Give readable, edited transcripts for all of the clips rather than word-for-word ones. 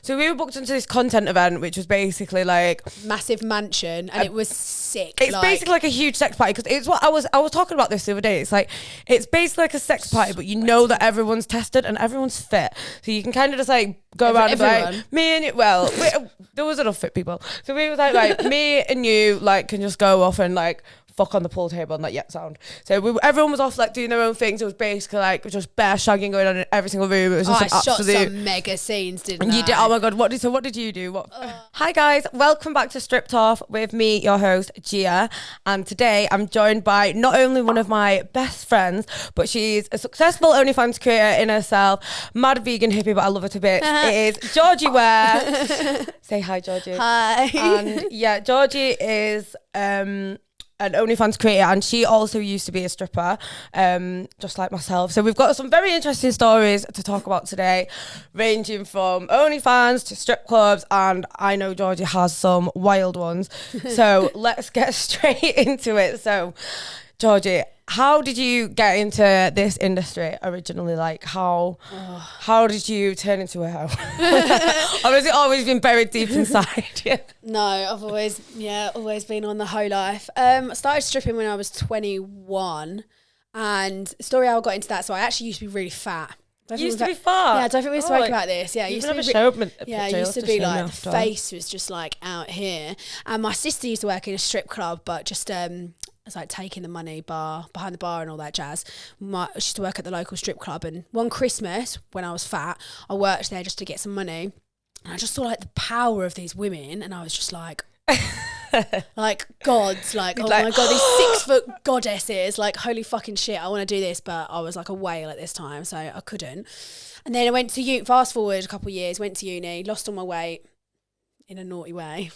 So we were booked into this content event, which was basically like massive mansion, and it was sick. It's basically like a huge sex party, because it's what I was talking about this the other day. It's like, it's basically like a sex party, but you know that everyone's tested and everyone's fit, so you can kind of just like go around and be like, me and you. Well, there was enough fit people, so we was like me and you like can just go off and like fuck on the pool table and like sound. So everyone was off like doing their own things. It was basically like just bare shagging going on in every single room. It was just I shot some mega scenes, didn't I? You did. Oh my god, what did you do? Hi guys, welcome back to Stripped Off with me, your host Gia, and today I'm joined by not only one of my best friends, but she's a successful OnlyFans creator in herself, mad vegan hippie, but I love her to bits. It is Georgie Weare. Say hi, Georgie. Hi. And yeah, Georgie is an OnlyFans creator, and she also used to be a stripper, just like myself. So we've got some very interesting stories to talk about today, ranging from OnlyFans to strip clubs, and I know Georgie has some wild ones. So let's get straight into it. So Georgie, how did you get into this industry originally? Like how did you turn into a hoe? Or has it always been buried deep inside? No, I've always been on the hoe life. I started stripping when I was 21, and the story how I got into that. So I actually used to be really fat. You used to be fat? Yeah, I don't think we spoke about this. Yeah, you used never to be showed me. Yeah, it used to be like the face was just like out here. And my sister used to work in a strip club, but just it's like taking the money behind the bar and all that jazz. She used to work at the local strip club, and one Christmas when I was fat, I worked there just to get some money, and I just saw like the power of these women, and I was just like like gods, like oh my god, these 6 foot goddesses, like holy fucking shit, I want to do this. But I was like a whale at this time, so I couldn't. And then I went to fast forward a couple of years, went to uni, lost all my weight in a naughty way.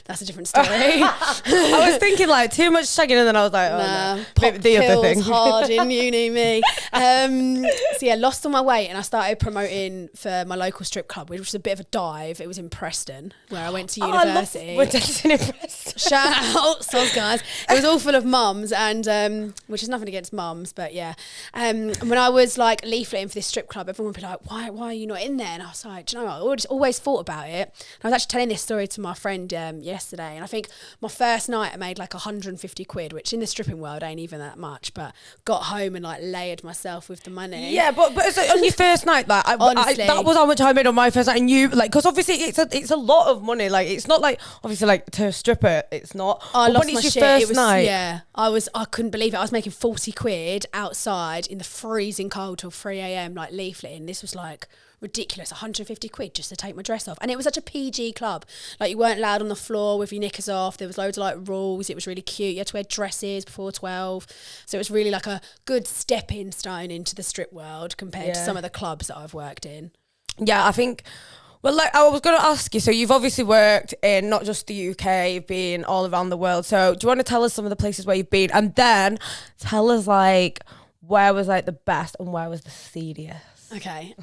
That's a different story. I was thinking like too much shagging, and then I was like, no. Pop the other thing. Hard in uni, me. So yeah, lost all my weight, and I started promoting for my local strip club, which was a bit of a dive. It was in Preston, where I went to university. We're dancing in Preston. Shout out, soz guys. It was all full of mums, and which is nothing against mums, but yeah. And when I was like leafleting for this strip club, everyone would be like, why are you not in there? And I was like, do you know what? I always thought about it. And I was actually telling this story to my friend yesterday, and I think my first night I made like 150 quid, which in the stripping world ain't even that much, but got home and like layered myself with the money. Yeah, but it's like on your first night, like honestly, that was how much I made on my first night, and you like, because obviously it's a lot of money. Like it's not like obviously like to a stripper, it's not. I lost my shit. First night. Yeah, I couldn't believe it. I was making 40 quid outside in the freezing cold till 3 a.m. like leafleting. This was like ridiculous, 150 quid just to take my dress off. And it was such a PG club. Like you weren't allowed on the floor with your knickers off. There was loads of like rules. It was really cute. You had to wear dresses before 12. So it was really like a good stepping stone into the strip world compared to some of the clubs that I've worked in. Yeah, I think, well, like I was going to ask you, so you've obviously worked in not just the UK, you've been all around the world. So do you want to tell us some of the places where you've been, and then tell us like where was like the best and where was the seediest? Okay,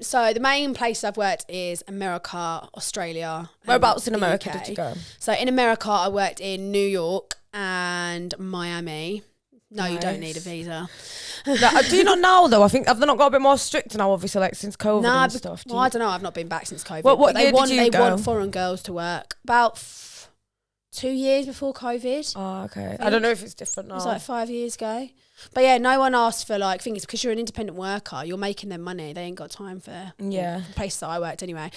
so the main place I've worked is America, Australia. Whereabouts in America did you go? So in America, I worked in New York and Miami. No, nice. You don't need a visa. Do you not now though? I think have they not got a bit more strict now? Obviously, like since COVID and stuff. Well, I don't know. I've not been back since COVID. What year did you go? They want foreign girls to work. About 2 years before COVID. Oh, okay. I don't know if it's different now. It was like 5 years ago. But yeah, no one asked for like things because you're an independent worker. You're making them money. They ain't got time for places that I worked anyway.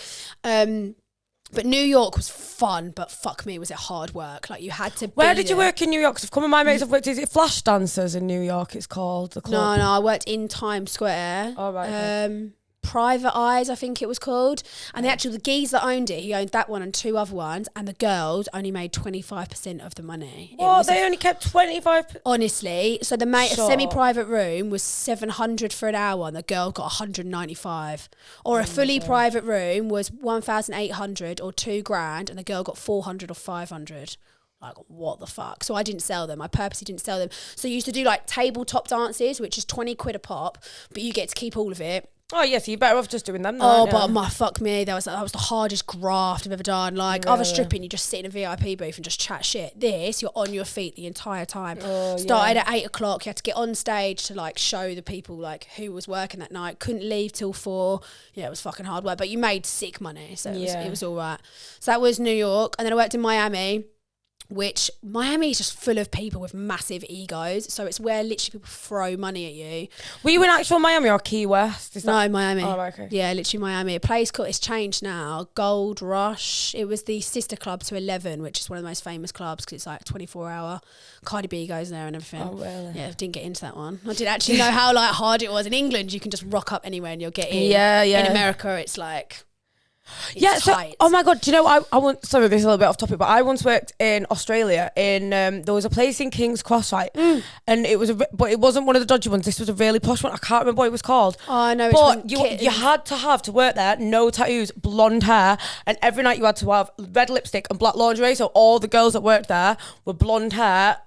But New York was fun, but fuck me, was it hard work? Like you had to. Where did you work in New York? Because some of my mates have worked. Is it Flash Dancers in New York? It's called the club. No, I worked in Times Square. Oh right. Private Eyes, I think it was called. And the geezer that owned it, he owned that one and 2 other ones, and the girls only made 25% of the money. What? They only kept 25%? Honestly. So a semi-private room was $700 for an hour, and the girl got $195. Or a fully private room was $1,800 or $2,000, and the girl got $400 or $500. Like, what the fuck? So I didn't sell them. I purposely didn't sell them. So you used to do like tabletop dances, which is 20 quid a pop, but you get to keep all of it. Oh yes, you're better off just doing them. Oh, but fuck me, that was the hardest graft I've ever done. Like Really? other stripping, you just sit in a VIP booth and just chat shit. This, you're on your feet the entire time. Started at 8 o'clock. You had to get on stage to like show the people like who was working that night. Couldn't leave till 4. Yeah, it was fucking hard work, but you made sick money, so it was all right. So that was New York, and then I worked in Miami. Which Miami is just full of people with massive egos, so it's where literally people throw money at you. Were you in actual Miami or Key West? No, Miami. Oh, okay. Yeah, literally Miami. A place called, it's changed now, Gold Rush. It was the sister club to 11, which is one of the most famous clubs because it's like 24-hour. Cardi B goes there and everything. Oh, really? Yeah, didn't get into that one. I didn't actually know how like hard it was. In England, you can just rock up anywhere and you'll get in. Yeah. In America, it's like... So, oh my god, do you know, I sorry, this is a little bit off topic, but I once worked in Australia in there was a place in King's Cross, right? And it was but it wasn't one of the dodgy ones. This was a really posh one. I can't remember what it was called. Oh, I know. But you had to work there, no tattoos, blonde hair, and every night you had to have red lipstick and black lingerie. So all the girls that worked there were blonde hair,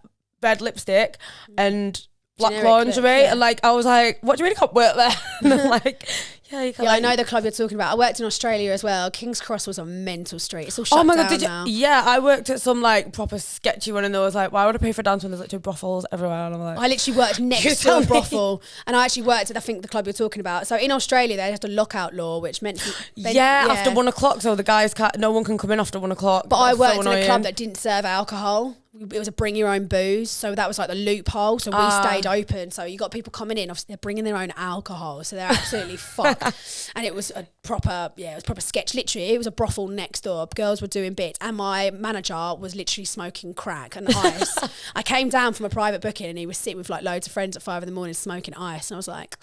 red lipstick, and black lingerie. And like I was like, what do you mean I can't work there? And I'm like, yeah, you can. Yeah, I know the club you're talking about. I worked in Australia as well. King's Cross was a mental street. It's all shut down now. Yeah, I worked at some like proper sketchy one, and there was like, why would I pay for a dance when there's literally brothels everywhere? And I'm like, I literally worked next to a brothel, and I actually worked at, I think, the club you're talking about. So in Australia, they had a lockout law, which meant after 1 o'clock, so the guys no one can come in after 1 o'clock. But I worked in a club that didn't serve alcohol. It was a bring your own booze, so that was like the loophole. So we stayed open, so you got people coming in, obviously they're bringing their own alcohol, so they're absolutely fucked. And it was a proper sketch. Literally, it was a brothel next door. Girls were doing bits, and my manager was literally smoking crack and ice. I came down from a private booking, and he was sitting with like loads of friends at 5 a.m. smoking ice, and I was like,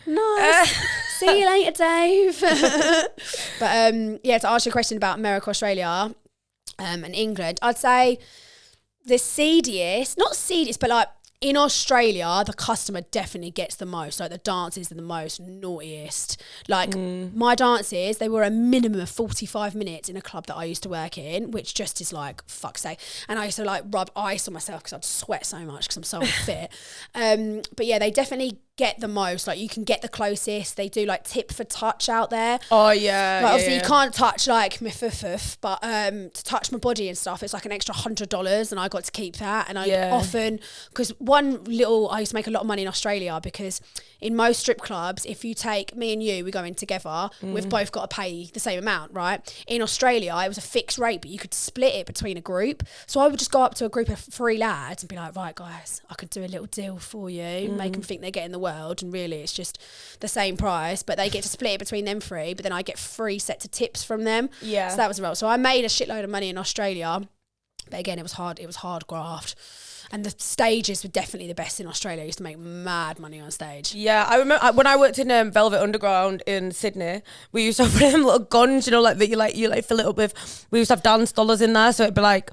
nice. See you later, Dave. But to answer your question about America, Australia, and England, I'd say the seediest, not seediest, but like in Australia, the customer definitely gets the most. Like the dances are the most naughtiest. Like my dances, they were a minimum of 45 minutes in a club that I used to work in, which just is like, fuck's sake. And I used to like rub ice on myself because I'd sweat so much because I'm so unfit. But yeah, they definitely get the most. Like you can get the closest. They do like tip for touch out there. Oh yeah. Like obviously you can't touch like my fuff, but to touch my body and stuff, it's like an extra $100, and I got to keep that. And I often, because I used to make a lot of money in Australia, because in most strip clubs, if you take me and you, we go in together, we've both got to pay the same amount, right? In Australia, it was a fixed rate, but you could split it between a group. So I would just go up to a group of 3 lads and be like, right guys, I could do a little deal for you, make them think they're getting the world, and really it's just the same price, but they get to split it between them 3, but then I get 3 sets of tips from them. Yeah. So that was the role. So I made a shitload of money in Australia, but again, it was hard graft. And the stages were definitely the best in Australia. I used to make mad money on stage. Yeah, I remember when I worked in Velvet Underground in Sydney, we used to have them little guns, you know, like that you fill it up with. We used to have dance dollars in there, so it'd be like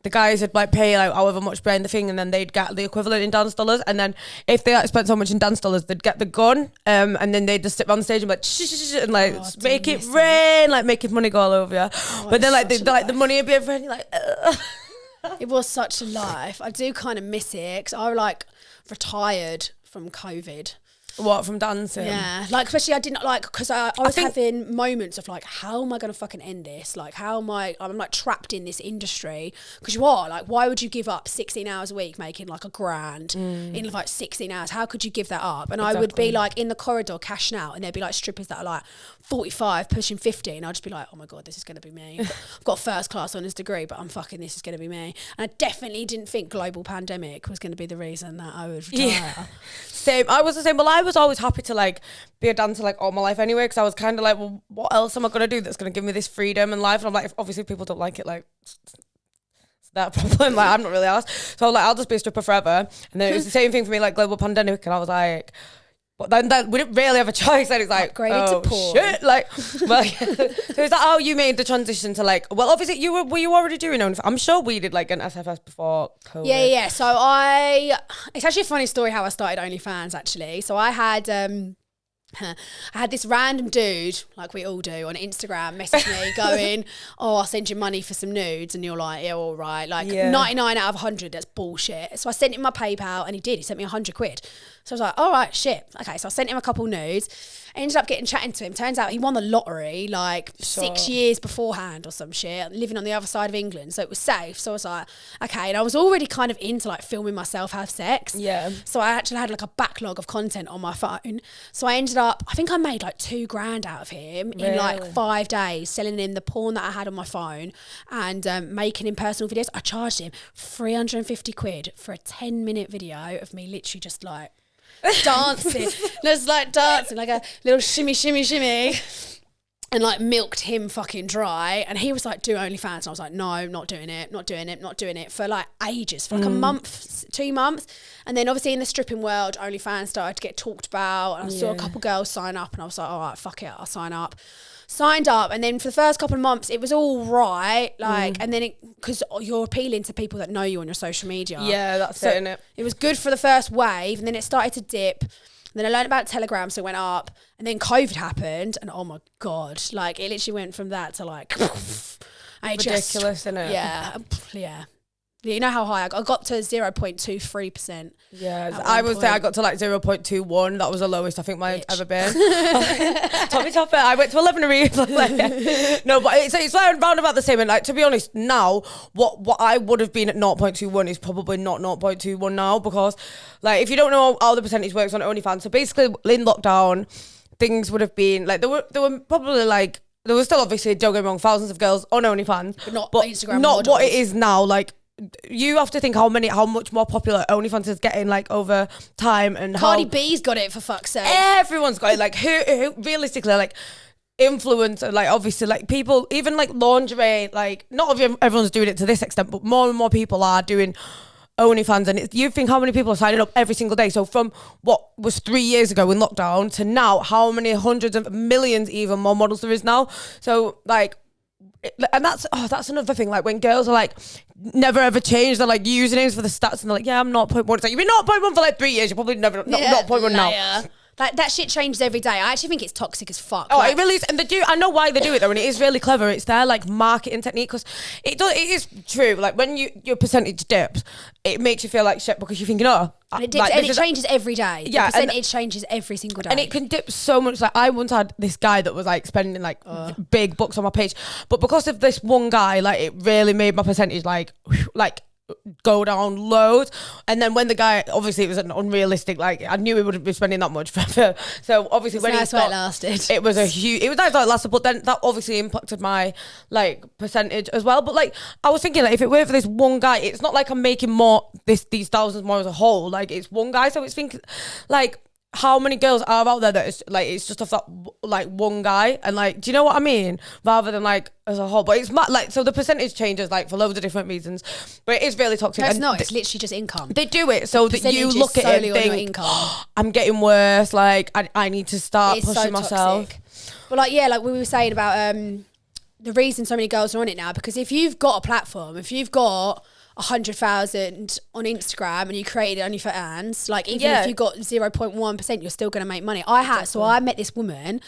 the guys would like pay like however much behind the thing, and then they'd get the equivalent in dance dollars. And then if they like, spent so much in dance dollars, they'd get the gun, and then they'd just sit on the stage and be like shh, and like make it rain, like making money go all over you. But then like the money would be everywhere, and you're like. Ugh. It was such a life. I do kind of miss it, because I like retired from COVID. What, from dancing? Yeah, like especially I didn't like, because I was having moments of like, how am I going to fucking end this? Like I'm like trapped in this industry, because you are like, why would you give up 16 hours a week making like $1,000 in like 16 hours? How could you give that up? And I would be like in the corridor cashing out, and there'd be like strippers that are like 45 pushing 50, and I'd just be like, oh my god, this is going to be me. I've got first class honours degree, but this is going to be me. And I definitely didn't think global pandemic was going to be the reason that I would retire. Yeah. Same. I was the same. Well, I was always happy to like be a dancer like all my life anyway, because I was kind of like, well, what else am I going to do that's going to give me this freedom and life? And I'm like, obviously if people don't like it, like it's that problem. Like I'm not really asked. So I was like, I'll just be a stripper forever. And then it was the same thing for me, like global pandemic, and I was like, but then we didn't really have a choice. And it's like, oh shit, like, well, yeah. So is that how you made the transition to like? Well, obviously were you already doing OnlyFans? I'm sure we did like an SFS before COVID. Yeah. So it's actually a funny story how I started OnlyFans actually. So I had I had this random dude, like we all do, on Instagram message me going, oh, I'll send you money for some nudes. And you're like, yeah, all right. Like 99 out of 100, that's bullshit. So I sent him my PayPal and he did. He sent me 100 quid. So I was like, all right, shit. Okay, so I sent him a couple nudes. I ended up chatting to him. Turns out he won the lottery like 6 years beforehand or some shit, living on the other side of England. So it was safe. So I was like, okay. And I was already kind of into like filming myself have sex. Yeah. So I actually had like a backlog of content on my phone. So I ended up, I think I made like $2,000 out of him in like 5 days, selling him the porn that I had on my phone and making him personal videos. I charged him 350 quid for a 10-minute video of me literally just like dancing. Just like dancing, like a little shimmy, shimmy, shimmy. And like milked him fucking dry. And he was like, do OnlyFans. And I was like, no, not doing it for like ages, for like a month, 2 months. And then obviously in the stripping world, OnlyFans started to get talked about. And I saw a couple girls sign up and I was like, all right, fuck it, I'll sign up. Signed up, and then for the first couple of months it was all right, like, and then because you're appealing to people that know you on your social media. Yeah, that's it, innit? It was good for the first wave, and then it started to dip. And then I learned about Telegram, so it went up, and then COVID happened, and oh my god, like it literally went from that to like ridiculous, isn't it? Yeah. You know how high I got to 0.23%. Yeah, I would say I got to like 0.21. That was the lowest I think mine's ever been. Tommy Topper, I went to 11 reads. No, but it's like round about the same. And like, to be honest, now what I would have been at 0.21 is probably not 0.21 now, because like if you don't know how the percentage works on OnlyFans, so basically in lockdown, things would have been like there were probably like there was still obviously, don't get me wrong, thousands of girls on OnlyFans, but Instagram not models. what it is now. Like, you have to think how much more popular OnlyFans is getting like over time, and Cardi B's got it, for fuck's sake. Everyone's got it. Like who realistically, like influencer, like obviously like people, even like lingerie, like not everyone's doing it to this extent, but more and more people are doing OnlyFans, and you think how many people are signing up every single day. So from what was 3 years ago in lockdown to now, how many hundreds of millions even more models there is now. So like, and that's another thing, like when girls are like never ever change their like usernames for the stats, and they're like, yeah, I'm 0.1. It's like, you've been 0.1 for like 3 years, you're probably never not 0.1 now. That shit changes every day. I actually think it's toxic as fuck. Oh, like, it really is. And I know why they do it though, and it is really clever. It's their like marketing technique, because it is true. Like when your percentage dips, it makes you feel like shit, because you're thinking, oh, and it dips, like, and it changes every day. Yeah, the percentage changes every single day, and it can dip so much. Like I once had this guy that was like spending like big bucks on my page, but because of this one guy, like it really made my percentage like go down loads. And then when the guy, obviously it was an unrealistic, like I knew he wouldn't be spending that much for so obviously it's when nice it lasted, it was nice while it lasted, but then that obviously impacted my like percentage as well. But like I was thinking, like if it weren't for this one guy, it's not like I'm making these thousands more as a whole, like it's one guy. So it's thinking like how many girls are out there that it's just off that like one guy, and like, do you know what I mean, rather than like as a whole. But it's like, so the percentage changes like for loads of different reasons, but it is really toxic. No, it's not. It's literally just income. They do it so that you look at it and think, I'm getting worse, like I need to start pushing myself. Well, like yeah, like we were saying about the reason so many girls are on it now, because if you've got a platform, if you've got 100,000 on Instagram and you created it only for OnlyFans, like even if you got 0.1%, you're still going to make money. So I met this woman,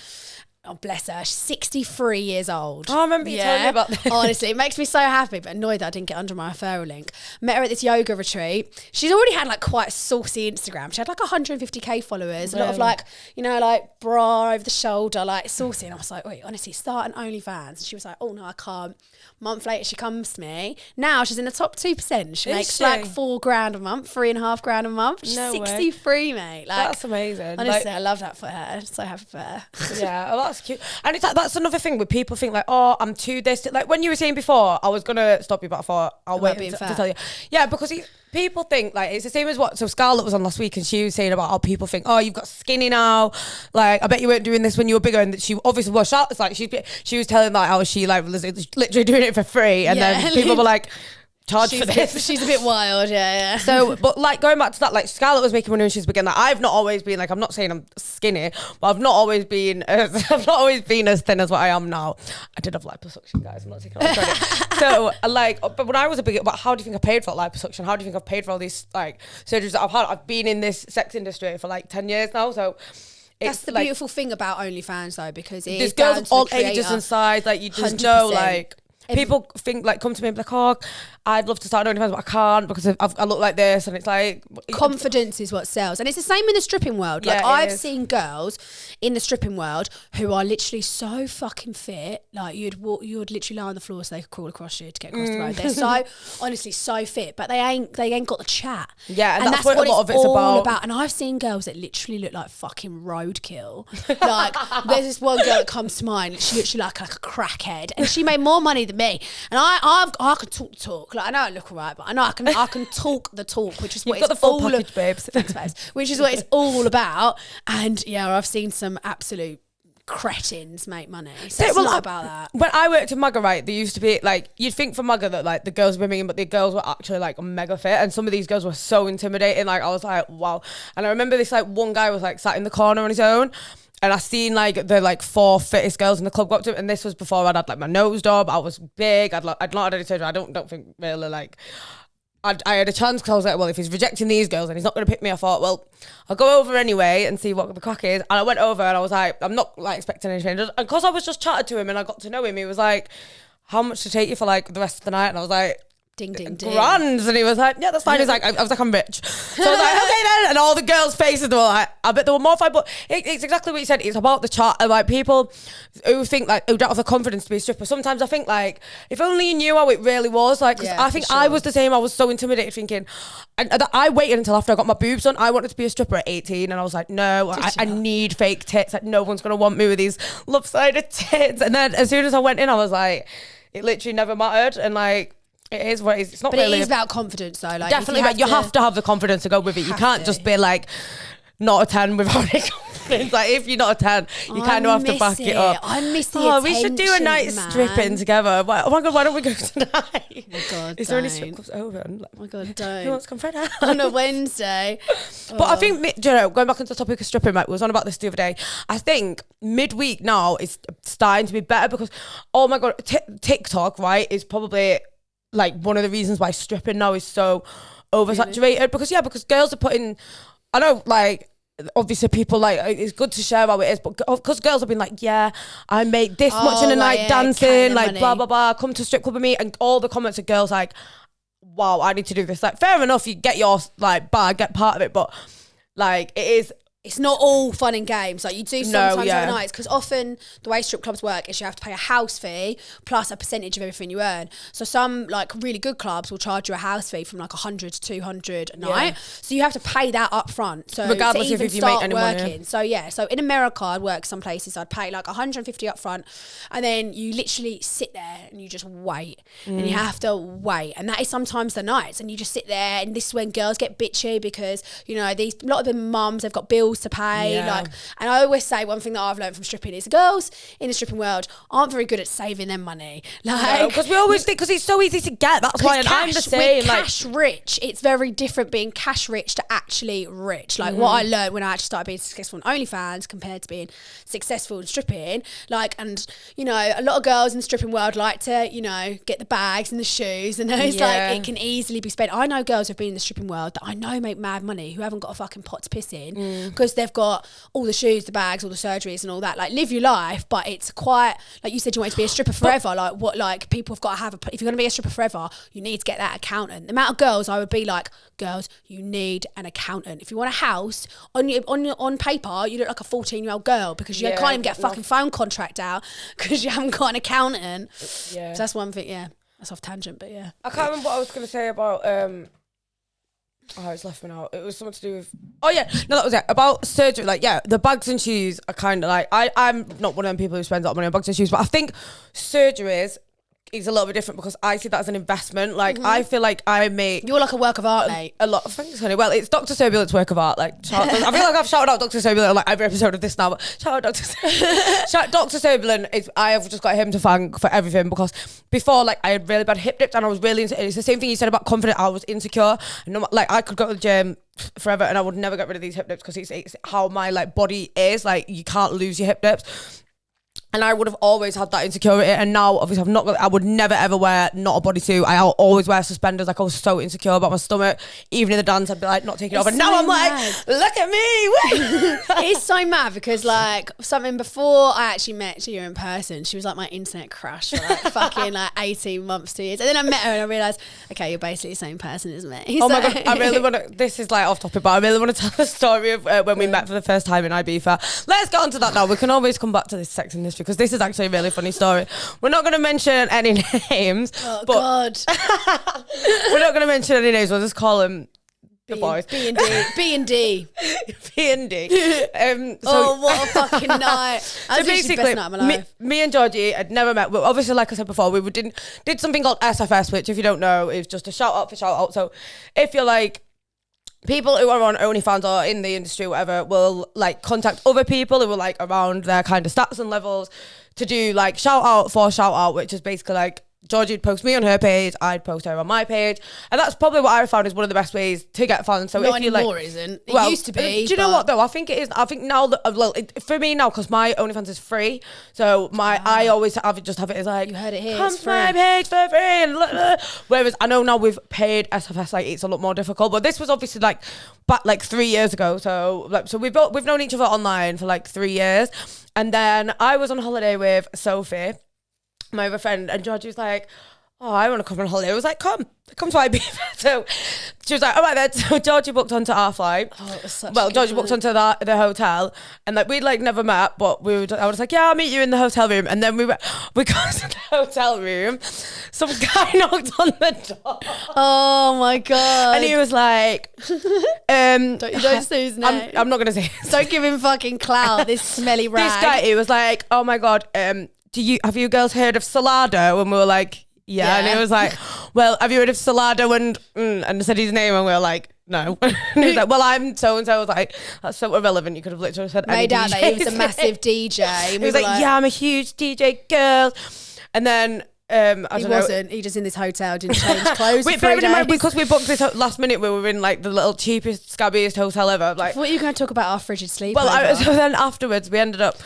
oh bless her, she's 63 years old. Oh, I remember you telling me about this. Honestly, it makes me so happy, but annoyed that I didn't get under my referral link. Met her at this yoga retreat. She's already had like quite a saucy Instagram. She had like 150k followers, a lot of like, you know, like bra over the shoulder, like saucy. And I was like, wait, honestly, start an OnlyFans. And she was like, oh no, I can't. Month later, she comes to me. Now she's in the top 2%. She makes like $4,000 a month, $3,500 a month. She's 63, mate. Like, that's amazing. Honestly, I love that for her. I'm so happy for her. Yeah, oh, that's cute. And it's like, that's another thing where people think like, oh, I'm too this. Like when you were saying before, I was gonna stop you, but I thought I'll wait to tell you. Yeah, because people think like it's the same as what. So Scarlett was on last week, and she was saying about how people think, oh, you've got skinny now. Like I bet you weren't doing this when you were bigger, and that she obviously was. It's like she was telling like how she like was literally doing it for free, and then people were like, charge for this. She's a bit wild, yeah. So, but like going back to that, like Scarlett was making money when she was beginning. Like I've not always been like, I'm not saying I'm skinny, but I've not always been as thin as what I am now. I did have liposuction, guys. I'm not taking all the credit. So like, but when I was but how do you think I paid for that liposuction? How do you think I've paid for all these like surgeries that I've had? I've been in this sex industry for like 10 years now, so That's the beautiful thing about OnlyFans though, because there's girls of all ages and size. Like you just 100%. Know, like people think like come to me and be like, oh, I'd love to start OnlyFans, but I can't because I look like this, and it's like confidence is what sells, and it's the same in the stripping world. Like I've seen girls in the stripping world who are literally so fucking fit, like you'd literally lie on the floor so they could crawl across you to get across the road. They're so honestly so fit, but they ain't got the chat. Yeah, and that's what a lot of it's all about. And I've seen girls that literally look like fucking roadkill. Like there's this one girl that comes to mind. She literally like a crackhead, and she made more money than me. And I can talk the talk. Like I know I look alright, but I know I can talk the talk, which is what it's all package, babes. Thanks, babes. Which is what it's all about. And yeah, I've seen some absolute cretins make money. So it's not about that. When I worked in Mugger, right, there used to be like, you'd think for Mugger that like the girls were mean, but the girls were actually like mega fit, and some of these girls were so intimidating. Like I was like, wow. And I remember this like one guy was like sat in the corner on his own. And I seen like the like 4 fittest girls in the club go up to him, and this was before I'd had like my nose job. I was big. I'd not had any surgery. I don't think really like I had a chance, because I was like, well, if he's rejecting these girls and he's not going to pick me, I thought, well, I'll go over anyway and see what the crack is. And I went over and I was like, I'm not like expecting anything. And because I was just chatted to him and I got to know him, he was like, how much to take you for like the rest of the night? And I was like, ding ding grand. And he was like, yeah, that's fine. He's like, I was like, I'm rich. So I was like, okay then. And all the girls' faces were like, I bet they were mortified. But it's exactly what you said. It's about the chat. And like people who think like, who don't have the confidence to be a stripper. Sometimes I think like, if only you knew how it really was. Like, cause I think I was the same. I was so intimidated thinking, and I waited until after I got my boobs done. I wanted to be a stripper at 18, and I was like, no, I need fake tits. Like no one's gonna want me with these lopsided tits. And then as soon as I went in, I was like, it literally never mattered. And like, it is what it is. It's not, but really, it is about confidence though. Like definitely, you have to have the confidence to go with it. You can't just be like not a 10 without any confidence. Like if you're not a 10, you kind of have to back it up. I miss the attention, we should do a night stripping together. Oh my god, why don't we go tonight? Oh my god, is there any strip clubs open? Oh my god, don't. Who wants to come Friday on a Wednesday? But I think, you know, going back onto the topic of stripping, right, we was on about this the other day. I think midweek now is starting to be better because, oh my god, TikTok, right, is probably like one of the reasons why stripping now is so oversaturated. Really? Because girls are putting, I know, like, obviously people like, it's good to share how it is, but because girls have been like, yeah, I make this much in a night dancing, like money. Blah blah blah, come to strip club with me, and all the comments of girls like, wow, I need to do this. Like fair enough, you get your like bag, get part of it, but like it's not all fun and games. Like you do sometimes overnights, because often the way strip clubs work is you have to pay a house fee plus a percentage of everything you earn. So some like really good clubs will charge you a house fee from like 100 to 200 a night. So you have to pay that up front. So regardless of if you make any money. So in America, I'd work some places, I'd pay like 150 up front, and then you literally sit there and you just wait. And you have to wait. And that is sometimes the nights, and you just sit there, and this is when girls get bitchy because, you know, a lot of them mums, they've got bills to pay, like, and I always say one thing that I've learned from stripping is girls in the stripping world aren't very good at saving their money, like, because we always think, because it's so easy to get, that's why I'm the same, like cash rich. It's very different being cash rich to actually rich. Like what I learned when I actually started being successful on OnlyFans compared to being successful in stripping, like, and you know, a lot of girls in the stripping world like to, you know, get the bags and the shoes, and it's like it can easily be spent. I know girls who've been in the stripping world that I know make mad money who haven't got a fucking pot to piss in because they've got all the shoes, the bags, all the surgeries and all that. Like live your life, but it's quite, like you said, you want to be a stripper forever. Like what, like people have got to have if you're going to be a stripper forever, you need to get that accountant. The amount of girls I would be like, girls, you need an accountant. If you want a house, on paper, you look like a 14-year-old girl because you can't even get a fucking phone contract out because you haven't got an accountant. So that's one thing. That's off tangent, but I can't remember what I was going to say about it's left me now. It was something to do with... that was it. About surgery. Like, the bags and shoes are kind of like... I'm not one of them people who spends a lot of money on bags and shoes, but I think surgeries is a little bit different because I see that as an investment. Like, I feel like I make... You're like a work of art, mate. A lot of things, honey. Well, it's Dr. Turbulent's work of art. Like, I feel like I've shouted out Dr. Turbulent on like every episode of this now, but shout out Dr. Turbulent. I have just got him to thank for everything, because before, like, I had really bad hip dips and I was really... It's the same thing you said about confident. I was insecure. Like, I could go to the gym forever and I would never get rid of these hip dips because it's how my, like, body is. Like, you can't lose your hip dips. And I would have always had that insecurity. And now, obviously, I would never ever wear not a bodysuit. I always wear suspenders. Like, I was so insecure about my stomach. Even in the dance, I'd be like, not taking it off. And now I'm like, look at me. It's so mad because, like, something before I actually met Gia in person, she was like my internet crush for like fucking like 18 months, 2 years. And then I met her and I realised, okay, you're basically the same person as me. Oh my God, I really want to, this is like off topic, but I really want to tell the story of when we met for the first time in Ibiza. Let's get on to that now. We can always come back to this sex in history because this is actually a really funny story. We're not going to mention any names. Oh God. We're not going to mention any names. We'll just call them the boys. B and D. B and D. B and D. Oh, what a fucking night. So basically, me and Georgie had never met. Well, obviously, like I said before, we did something called SFS, which, if you don't know, is just a shout out for shout out. So if you're like, people who are on OnlyFans or in the industry, whatever, will like contact other people who are like around their kind of stats and levels to do like shout out for shout out, which is basically like Georgie would post me on her page, I'd post her on my page, and that's probably what I found is one of the best ways to get fans. So not if you anymore, like, isn't it? Used to be. Do you know what though? I think it is. I think now that for me now, because my OnlyFans is free, so I always just have it as like, you heard it here. Come to my page for free. And whereas I know now with paid SFS, like it's a lot more difficult. But this was obviously like back like 3 years ago. So we've known each other online for like 3 years, and then I was on holiday with Sophie, my other friend, and Georgie was like, oh, I want to come on holiday. I was like, come to Ibiza. So she was like, all right then. So Georgie booked onto our flight. Oh, it was such Georgie booked onto the hotel, and like we'd like never met, but I was like, yeah, I'll meet you in the hotel room. And then we got to the hotel room. Some guy knocked on the door. Oh my God. And he was like, don't say his name. I'm not gonna say it. Don't give him fucking clout, this smelly rag. This guy, he was like, oh my God, have you girls heard of Salado? And we were like, yeah. And he was like, well, have you heard of Salado? And said his name, and we were like, no. And he was like, well, I'm so and so. I was like, that's so irrelevant. You could have literally said made out that he was a massive DJ. He was like, yeah, I'm a huge DJ girl. And then he wasn't. He just in this hotel didn't change clothes. Wait, bear in mind, because we booked this last minute, we were in like the little cheapest, scabbiest hotel ever. Like, what are you going to talk about our frigid sleep? Well, so then afterwards we ended up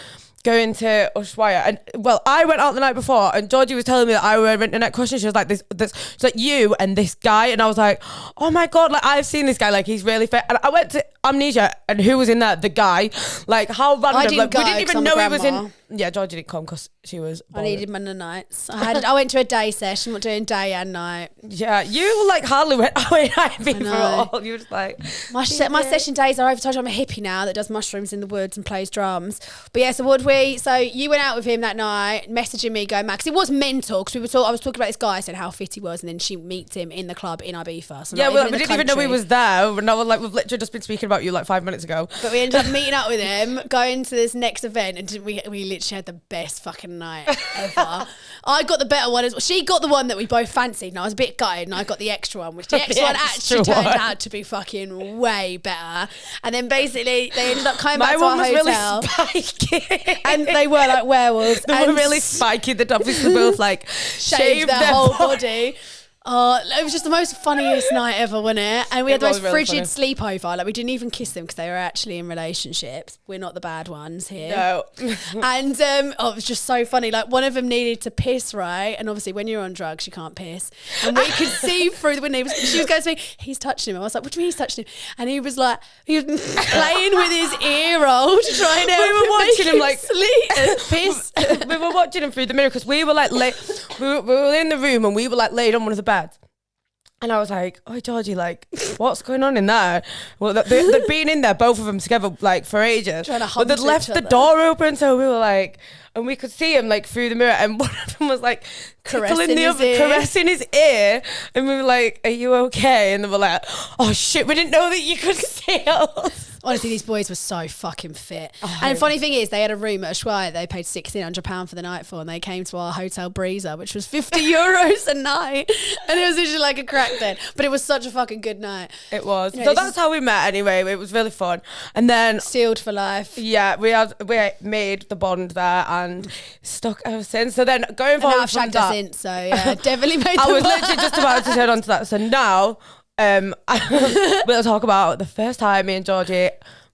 going to Weare, and I went out the night before, and Georgie was telling me that I were internet question. She was like, this it's like you and this guy, and I was like, oh my God, like I've seen this guy, like he's really fit. And I went to Amnesia, and who was in there? The guy. Like, how random. We didn't even know he was in. Yeah, Georgie didn't come because she was bored. I needed my nights. I went to a day session, not doing day and night. Yeah, you like hardly went out for all. You were just like, my session days are over. Told you I'm a hippie now that does mushrooms in the woods and plays drums. But yeah, so you went out with him that night, messaging me, going mad, because it was mental. Because I was talking about this guy, said how fit he was, and then she meets him in the club in Ibiza. So yeah, we didn't even know he was there. And I was like, we've literally just been speaking about you like 5 minutes ago. But we ended up meeting up with him, going to this next event, and we literally had the best fucking night ever. I got the better one as well. She got the one that we both fancied, and I was a bit gutted, and I got the extra one, which the extra one actually turned out to be fucking way better. And then basically they ended up coming back to our hotel. Really spiky. And they were like werewolves. They were really spiky. They'd obviously both like shaved their whole body. It was just the most funniest night ever, wasn't it? And we had the most frigid sleepover. Like, we didn't even kiss them because they were actually in relationships. We're not the bad ones here. No. And it was just so funny. Like, one of them needed to piss, right? And obviously, when you're on drugs, you can't piss. And we could see through the window. She was going to me, he's touching him. I was like, what do you mean he's touching him? And he was like, he was playing with his ear roll to try and help him watching him like sleep, piss. We were watching him through the mirror because we were like, we were in the room and we were like laid on one of the beds. And I was like, oh, Georgie, like, what's going on in there? Well, they'd been in there, both of them together, like, for ages. But they'd left the door open, so we were like, and we could see him, like, through the mirror, and one of them was, like, caressing his ear. And we were like, are you okay? And they were like, oh, shit, we didn't know that you could see us. Honestly, these boys were so fucking fit. And the funny thing is, they had a room at Weare they paid £1,600 for the night for, and they came to our hotel breezer, which was €50 a night. And it was literally like a crack den. But it was such a fucking good night. It was. So that's how we met anyway. It was really fun. And then sealed for life. Yeah, we made the bond there and stuck ever since. So then going forward, I've shagged her since, so yeah, definitely made the I was literally just about to turn on to that. So now we'll talk about the first time me and Georgie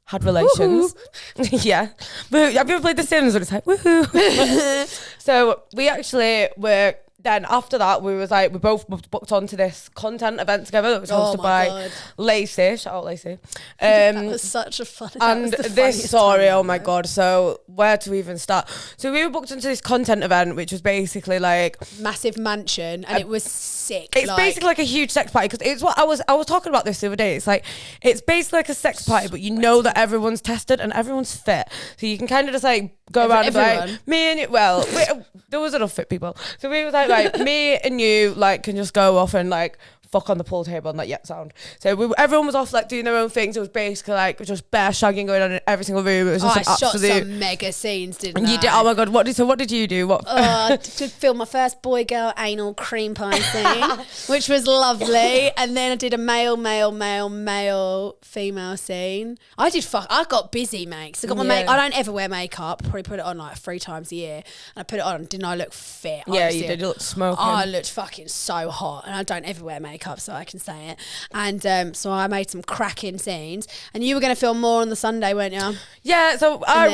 had relations. Yeah. Have you ever played The Sims when it's like, woohoo? So we actually were, then after that, we both booked onto this content event together that was hosted by Lacey. Shout out Lacey. That was such a fun. And this story, oh my God. So where to even start? So we were booked into this content event, which was basically like massive mansion, and it was sick. It's basically like a huge sex party, because it's what I was talking about this the other day. It's like, it's basically like a sex party, but you know that everyone's tested and everyone's fit, so you can kind of just like go around and be like, me and you. Well, there was enough fit people, so we was like me and you like can just go off and like fuck on the pool table and like sound. So everyone was off like doing their own things. It was basically like just bare shagging going on in every single room. It was just I shot some mega scenes, didn't I? You did. Oh my God, what did you do? I did film my first boy girl anal cream pie scene, which was lovely, and then I did a male female scene. I got busy, mate. So I got my I don't ever wear makeup. Probably put it on like 3 times a year, and I put it on. Didn't I look fit? Yeah, you did. You looked smoking. I looked fucking so hot, and I don't ever wear makeup, so I can say it. And so I made some cracking scenes, and you were going to film more on the Sunday, weren't you? Yeah, so I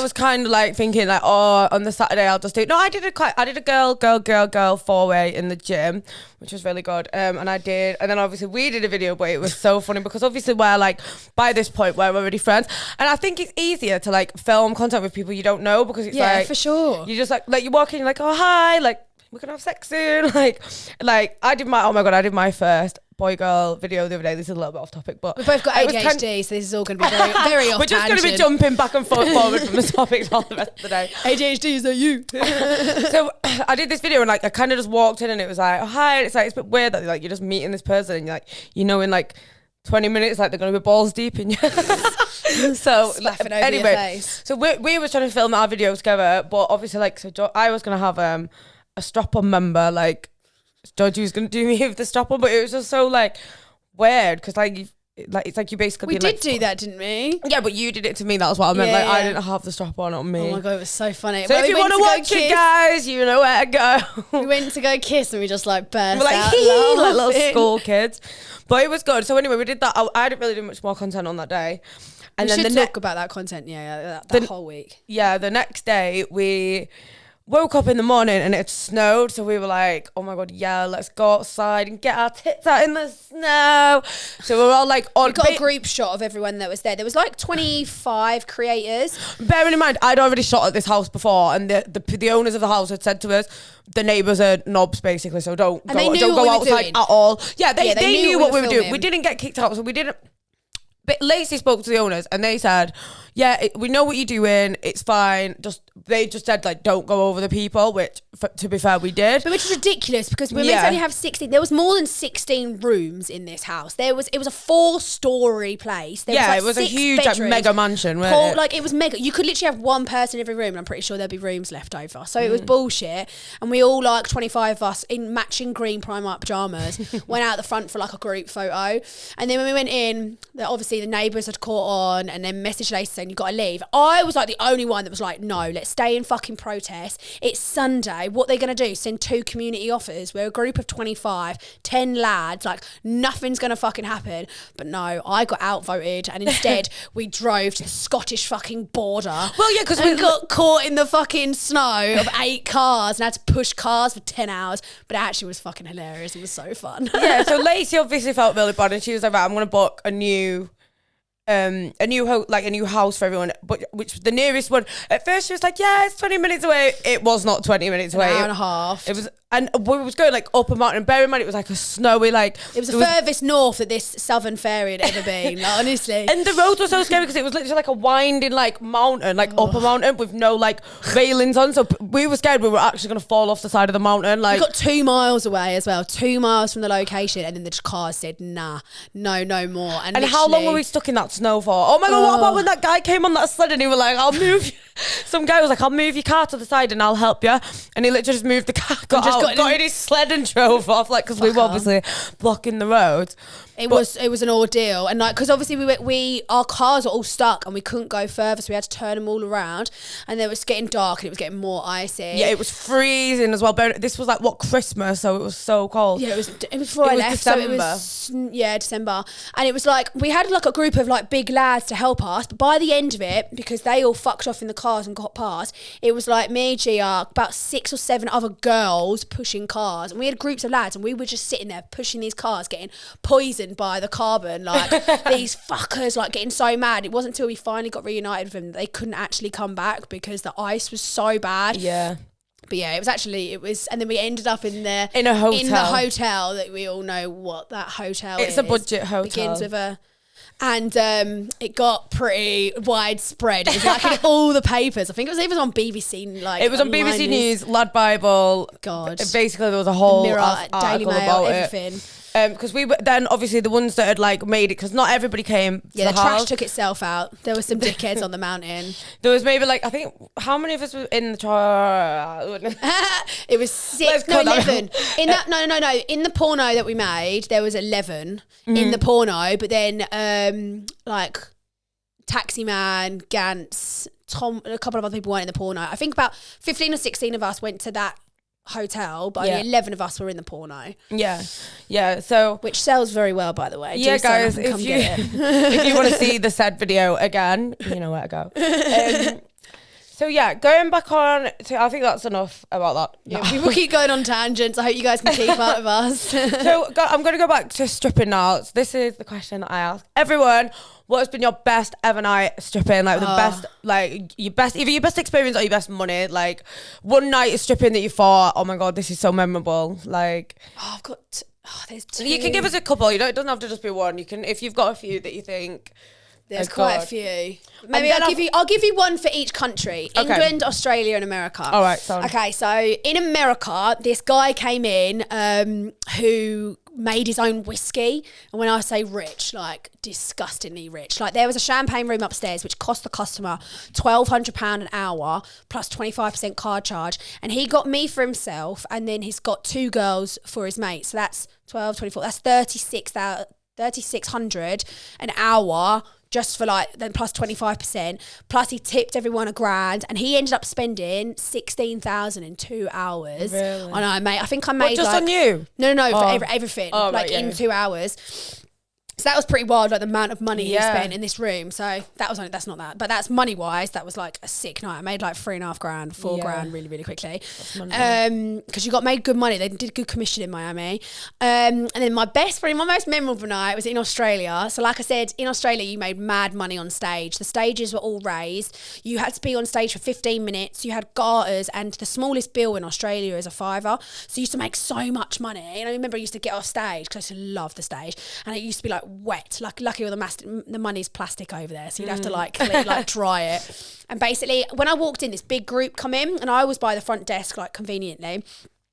was kind of like thinking like, oh, on the Saturday I'll just do it. No, I did a girl 4-way in the gym, which was really good. And then obviously we did a video, but it was so funny because obviously we're like, by this point we're already friends, and I think it's easier to like film content with people you don't know, because it's like, for sure, you just like you walk in, you're like, oh hi, like we're gonna have sex soon. Like I did my first boy girl video the other day. This is a little bit off topic, but we've both got ADHD, so this is all going to be very, very off. We're just going to be jumping back and forward from the topics all the rest of the day. ADHD, is that you? So I did this video and like I kind of just walked in and it was like, oh hi. It's like, it's a bit weird that like you're just meeting this person and you're like, in like 20 minutes like they're going to be balls deep in you. So laughing over your face. So we were trying to film our video together, but obviously like I was going to have a strap-on member, like Georgie was going to do me with the strap-on, but it was just so like weird because like it's like you basically we did do that, didn't we? Yeah, but you did it to me. That was what I meant. I didn't have the strap-on on me. Oh my God, it was so funny. So if you want to watch it, guys, you know where to go. We went to go kiss and we just like burst like, out like little school kids. But it was good. So anyway, we did that. I didn't really do much more content on that day. And then talk about that content, that whole week. Yeah, the next day we woke up in the morning and it snowed, so we were like, oh my God, yeah, let's go outside and get our tits out in the snow. So we were all like, we got a group shot of everyone that was there. There was like 25 creators. Bearing in mind, I'd already shot at this house before, and the owners of the house had said to us, the neighbours are knobs basically, so don't go outside at all. Yeah, they knew what we were doing. We didn't get kicked out, so we didn't. But Lacey spoke to the owners and they said, yeah, we know what you're doing. It's fine. They just said like, don't go over the people, which to be fair, we did. But which is ridiculous because we meant to only have 16. There was more than 16 rooms in this house. It was a 4-story place. It was a huge like, mega mansion. It was mega. You could literally have one person in every room and I'm pretty sure there'd be rooms left over. So it was bullshit. And we all, like 25 of us in matching green Primark pajamas, went out the front for like a group photo. And then when we went in, obviously the neighbours had caught on and then messaged Lacey saying, you got to leave. I was like the only one that was like, no, let's stay in fucking protest. It's Sunday. What they're going to do, send 2 community offers. We're a group of 25, 10 lads, like nothing's going to fucking happen. But no, I got outvoted and instead we drove to the Scottish fucking border. Well, yeah, because we got caught in the fucking snow of 8 cars and had to push cars for 10 hours. But it actually was fucking hilarious. It was so fun. Yeah, so Lacey obviously felt really bad and she was like, right, I'm going to book a new house for everyone, but which the nearest one. At first she was like, yeah, it's 20 minutes away. It was not 20 minutes away. An hour and a half. It was, and we was going like up a mountain. And bear in mind, it was like a snowy like. It was the furthest north that this southern ferry had ever been. Like, honestly. And the road was so scary because it was literally like a winding like mountain, like up a mountain with no like railings on. So we were scared we were actually going to fall off the side of the mountain. Like we got 2 miles away as well, 2 miles from the location, and then the car said, nah, no more. And how long were we stuck in that snow for? Oh my God, what about when that guy came on that sled and he was like, I'll move you. Some guy was like, I'll move your car to the side and I'll help you. And he literally just moved the car, got in his sled and drove off, like, because we were obviously blocking the road. It was an ordeal, and like because obviously our cars were all stuck and we couldn't go further, so we had to turn them all around, and it was getting dark and it was getting more icy. Yeah, it was freezing as well. But this was like Christmas, so it was so cold. Yeah, it was before I left. December. So it was December, and it was like we had like a group of like big lads to help us, but by the end of it, because they all fucked off in the cars and got past, it was like me, Gia, about 6 or 7 other girls pushing cars, and we had groups of lads, and we were just sitting there pushing these cars, getting poisoned by the carbon, like these fuckers, like getting so mad. It wasn't until we finally got reunited with them that they couldn't actually come back because the ice was so bad. Yeah. But yeah, it was, and then we ended up in a hotel that we all know what that hotel is. It's a budget hotel. Begins with a, and it got pretty widespread. It was like in all the papers. I think it was even on BBC. Like it was on BBC News, Lad Bible. God, basically there was a whole Mirror, Daily Mail, about everything. Because we were then obviously the ones that had like made it, because not everybody came. Yeah, the trash took itself out. There were some dickheads on the mountain. There was maybe like, I think, how many of us were in the It was 6, no 11. In that no. In the porno that we made, there was 11 in the porno, but then like Taxi Man, Gantz, Tom, a couple of other people weren't in the porno. I think about 15 or 16 of us went to that hotel, but only 11 of us were in the porno. Yeah. So which sells very well, by the way. Yeah, guys, if you want to see the said video again, you know where to go. So yeah, going back on to, I think that's enough about that. Yeah, we will keep going on tangents. I hope you guys can keep up with us. So I'm going to go back to stripping now. So this is the question that I ask everyone. What has been your best ever night stripping? Like the best, like either your best experience or your best money. Like one night of stripping that you thought, oh my God, this is so memorable. Like, I've got, there's 2. You can give us a couple. It doesn't have to just be one. You can, if you've got a few that you think. There's quite a few. Maybe I'll give you one for each country. Okay. England, Australia and America. All right. Sorry. Okay, so in America, this guy came in who made his own whiskey. And when I say rich, like disgustingly rich. Like there was a champagne room upstairs which cost the customer £1,200 an hour plus 25% card charge. And he got me for himself, and then he's got 2 girls for his mate. So that's 12, 24, that's 3,600 an hour. Just for like, then plus 25%, plus he tipped everyone $1,000, and he ended up spending 16,000 in 2 hours. Really? I know, mate. I think I made just like, on you? No, for everything, like in 2 hours. So that was pretty wild, like the amount of money he spent in this room. So that's not that, but that's money wise, that was like a sick night. I made like $3,500, $4,000 really, really quickly. Because you got made good money. They did good commission in Miami. And then my most memorable night was in Australia. So like I said, in Australia, you made mad money on stage. The stages were all raised. You had to be on stage for 15 minutes. You had garters, and the smallest bill in Australia is $5. So you used to make so much money. And I remember I used to get off stage because I used to love the stage. And it used to be like wet, like lucky all the money's plastic over there, so you'd have to like dry it. And basically when I walked in, this big group come in, and I was by the front desk like conveniently,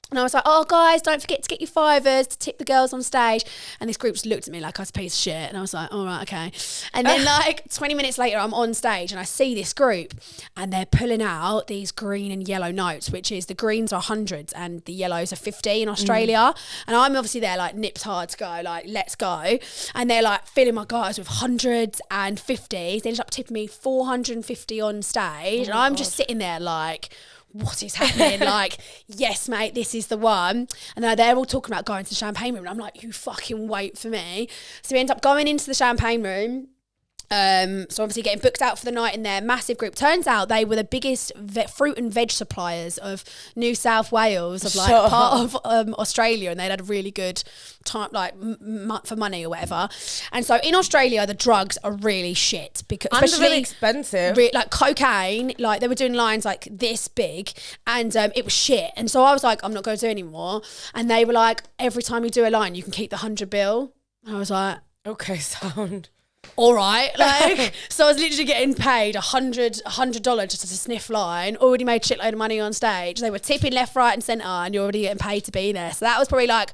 and I was like, oh guys, don't forget to get your $5 to tip the girls on stage. And this group just looked at me like I was a piece of shit, and I was like, all right, okay. And then like 20 minutes later, I'm on stage and I see this group, and they're pulling out these green and yellow notes, which is the greens are hundreds and the yellows are 50 in Australia. And I'm obviously there like nips hard to go, like let's go. And they're like filling my guys with hundreds and 50s. They ended up tipping me 450 on stage, and I'm just sitting there like, what is happening? Like, yes, mate, this is the one. And then they're all talking about going to the champagne room, and I'm like, you fucking wait for me. So we end up going into the champagne room. So obviously getting booked out for the night in their massive group. Turns out they were the biggest fruit and veg suppliers of New South Wales, of like part of Australia, and they'd had a really good time, like for money or whatever. And so in Australia, the drugs are really shit, because especially really expensive. Like cocaine, like they were doing lines like this big, and it was shit. And so I was like, I'm not going to do anymore. And they were like, every time you do a line, you can keep the $100 bill. I was like, okay, sound. All right, like, so I was literally getting paid $100 just to sniff line, already made shitload of money on stage. They were tipping left, right and centre, and you're already getting paid to be there. So that was probably like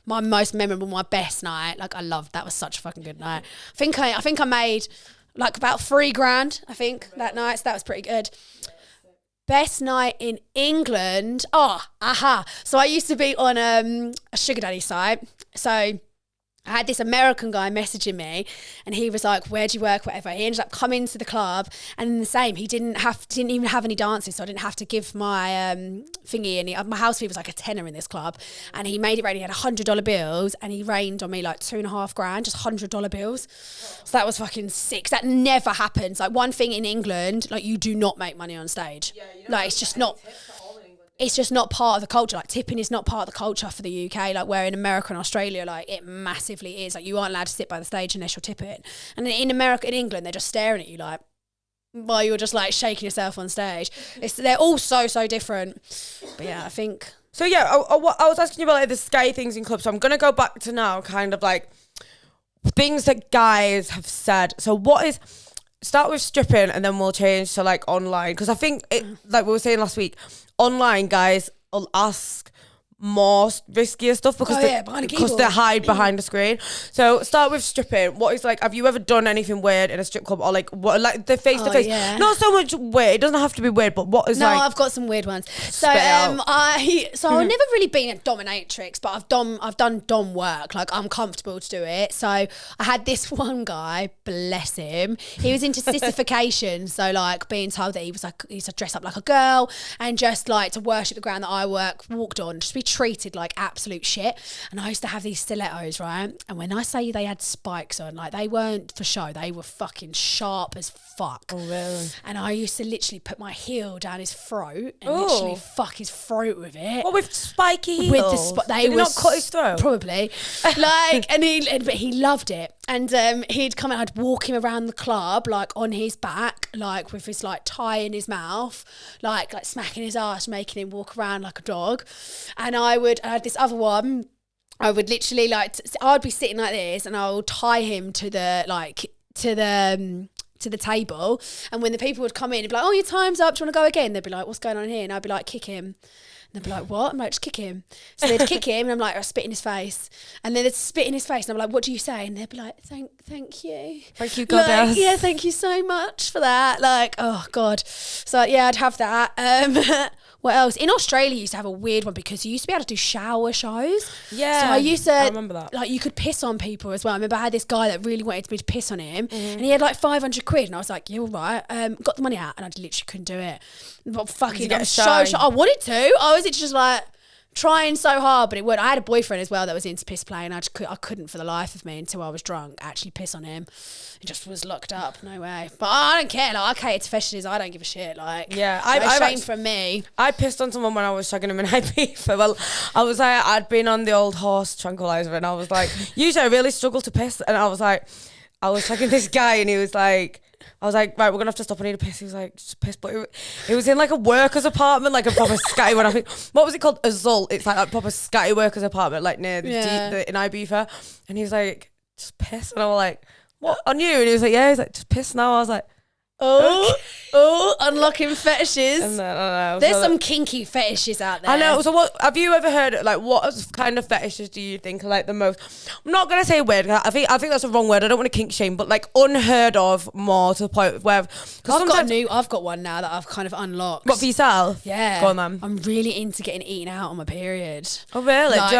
my most memorable, my best night. Like I loved, that was such a fucking good night. I think I made like about $3,000, I think, that night. So that was pretty good. Best night in England. So I used to be on a sugar daddy site. So I had this American guy messaging me, and he was like, "Where do you work?" Whatever. He ended up coming to the club, and in the same, he didn't even have any dances, so I didn't have to give my thingy. And my house fee was like a tenner in this club, and he made it rain. He had $100 bills, and he rained on me like $2,500, just $100 bills. So that was fucking sick. That never happens. Like, one thing in England, like, you do not make money on stage. Yeah, like, it's just not. It's just not part of the culture. Like, tipping is not part of the culture for the UK. Like, where in America and Australia, like, it massively is. Like, you aren't allowed to sit by the stage unless you're tipping. And in America, in England, they're just staring at you like, while you're just like shaking yourself on stage. They're all so different. But yeah, I think. So yeah, I was asking you about like the sky things in clubs. So I'm gonna go back to now, kind of like things that guys have said. So start with stripping, and then we'll change to like online, because I think like we were saying last week, online guys will ask more riskier stuff because they hide behind the screen. So start with stripping. What is like, have you ever done anything weird in a strip club, or like what, like the face to face? Not so much weird, it doesn't have to be weird, but what is no, I've got some weird ones. So I've never really been a dominatrix, but I've done dom work. Like, I'm comfortable to do it. So I had this one guy, bless him, he was into sissification. So like being told that he used to dress up like a girl and just like to worship the ground that I walked on, just be treated like absolute shit. And I used to have these stilettos, right? And when I say they had spikes on, like, they weren't for show, they were fucking sharp as fuck. Oh really? And I used to literally put my heel down his throat and literally fuck his throat with it. What, with spiky heels? With the Did he not cut his throat? Probably. Like, but he loved it. And he'd come and I'd walk him around the club, like on his back, like with his like tie in his mouth, like smacking his ass, making him walk around like a dog. And I had this other one, I would literally I'd be sitting like this, and I would tie him to the table, and when the people would come in, they'd be like, "Oh, your time's up, do you want to go again?" They'd be like, "What's going on here?" And I'd be like, "Kick him." And they'd be like, "What?" I'm like, "Just kick him." So they'd kick him, and I'm like, "I spit in his face." And then they'd spit in his face, and I'm like, "What do you say?" And they'd be like, Thank you. Thank you, goddess. Like, yeah, thank you so much for that. Like, oh God. So yeah, I'd have that. What else? In Australia, you used to have a weird one because you used to be able to do shower shows. Yeah. So I remember that. Like, you could piss on people as well. I remember I had this guy that really wanted me to piss on him, and he had like 500 quid, and I was like, "You're right." Got the money out, and I literally couldn't do it. But fucking, I was so shy. I wanted to. I was just like trying so hard, but it would. I had a boyfriend as well that was into piss play, and I couldn't for the life of me until I was drunk actually piss on him. It just was locked up, no way. But I don't care. Like, I cater to fetishes. I don't give a shit. Like, yeah, shame from me. I pissed on someone when I was shagging him in Ibiza. Well, I was like, I'd been on the old horse tranquilizer, and I was like, usually I really struggle to piss, and I was shagging this guy, and he was like, I was like, right, we're gonna have to stop. I need a piss. He was like, just piss. But it was in like a worker's apartment, like a proper scatty one. I think, what was it called? Azul. It's like a proper scatty worker's apartment, like near in Ibiza. And he was like, just piss. And I was like, what, on you? And he was like, yeah. He's like, just piss now. I was like, unlocking fetishes. And then, I don't know, there's some kinky fetishes out there. I know. So what have you ever heard, like, what kind of fetishes do you think are like the most, I'm not gonna say weird, I think that's a wrong word, I don't want to kink shame, but like unheard of, more to the point where I've got one now that I've kind of unlocked. What, for yourself? Yeah. Go on, man. I'm really into getting eaten out on my period. Oh really? Like,